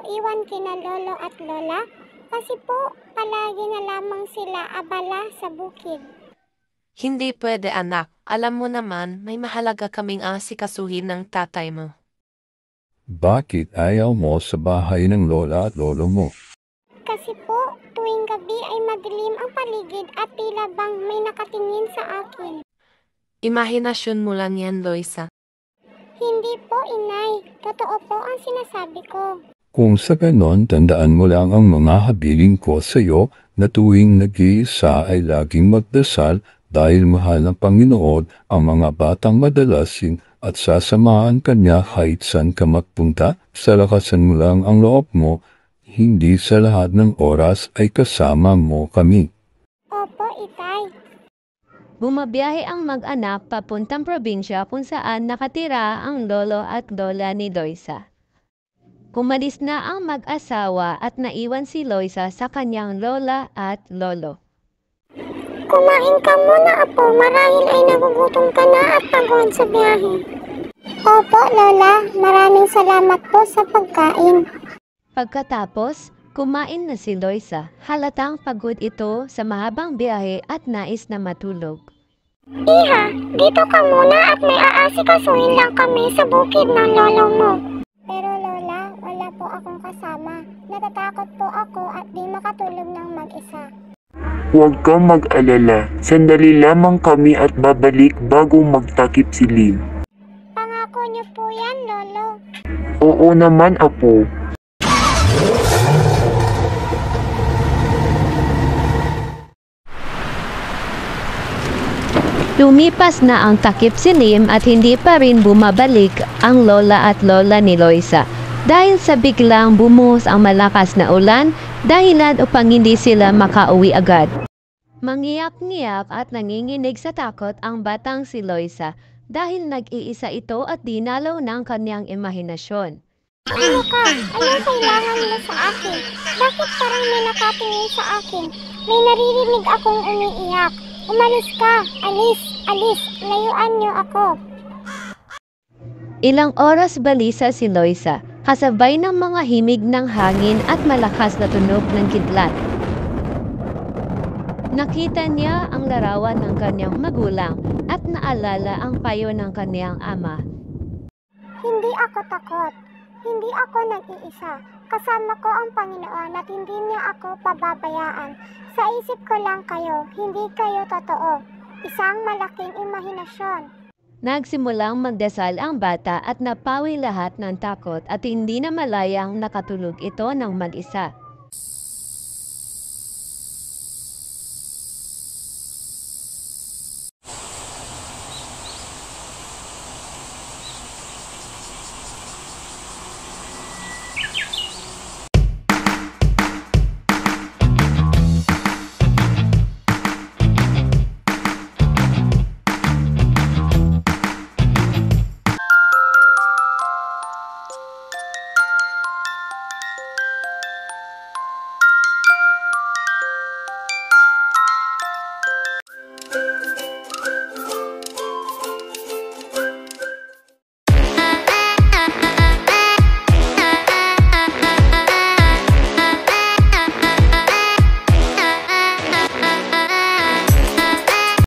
iwan kina lolo at lola? Kasi po, palagi na lamang sila abala sa bukid. Hindi pwede anak, alam mo naman may mahalaga kaming asikasuhin ng tatay mo. Bakit ayaw mo sa bahay ng lola at lolo mo? Kasi po, tuwing gabi ay madilim ang paligid at tila bang may nakatingin sa akin. Imahinasyon mo lang yan, Loisa. Hindi po, inay. Totoo po ang sinasabi ko. Kung sa ganon, tandaan mo lang ang mga habiling ko sa iyo na tuwing nag-iisa ay laging magdasal dahil mahal ng Panginoon ang mga batang madalasin at sasamahan kanya kahit saan ka magpunta. Sa lakasan mo lang ang loob mo, hindi sa lahat ng oras ay kasama mo kami. Opo, itay. Bumabiyahe ang mag-anak papuntang probinsya kung saan nakatira ang lolo at lola ni Loisa. Umalis na ang mag-asawa at naiwan si Loisa sa kanyang lola at lolo. Kumain ka muna, apo. Marahil ay nagugutom ka na at pagod sa biyahe. Opo, lola. Maraming salamat po sa pagkain. Pagkatapos, kumain na si Loisa. Halatang pagod ito sa mahabang biyahe at nais na matulog. Iha, dito ka muna at may aasikasuhin lang kami sa bukid ng lolo mo. Pero lola, wala po akong kasama. Natatakot po ako at di makatulog ng mag-isa. Huwag kang mag-alala. Sandali lamang kami at babalik bago magtakip silim. Pangako niyo po yan, lolo. Oo naman, apo. Lumipas na ang takip silim at hindi pa rin bumabalik ang lola at lola ni Loisa. Dahil sa biglang bumuhos ang malakas na ulan, dahilan upang hindi sila makauwi agad. Mangiyak-ngiyak at nanginginig sa takot ang batang si Loisa dahil nag-iisa ito at dinalaw ng kanyang imahinasyon. Ano ka? Anong kailangan mo sa akin? Bakit parang may nakatingin sa akin? May naririnig akong umiiyak. Umalis ka! Alis! Alis! Layuan niyo ako! Ilang oras balisa si Loisa, kasabay ng mga himig ng hangin at malakas na tunog ng kidlat. Nakita niya ang larawan ng kanyang magulang at naalala ang payo ng kanyang ama. Hindi ako takot. Hindi ako nag-iisa. Kasama ko ang Panginoon at hindi niya ako pababayaan. Sa isip ko lang kayo, hindi kayo totoo. Isang malaking imahinasyon. Nagsimulang magdasal ang bata at napawi lahat ng takot at hindi na malayang nakatulog ito ng mag-isa.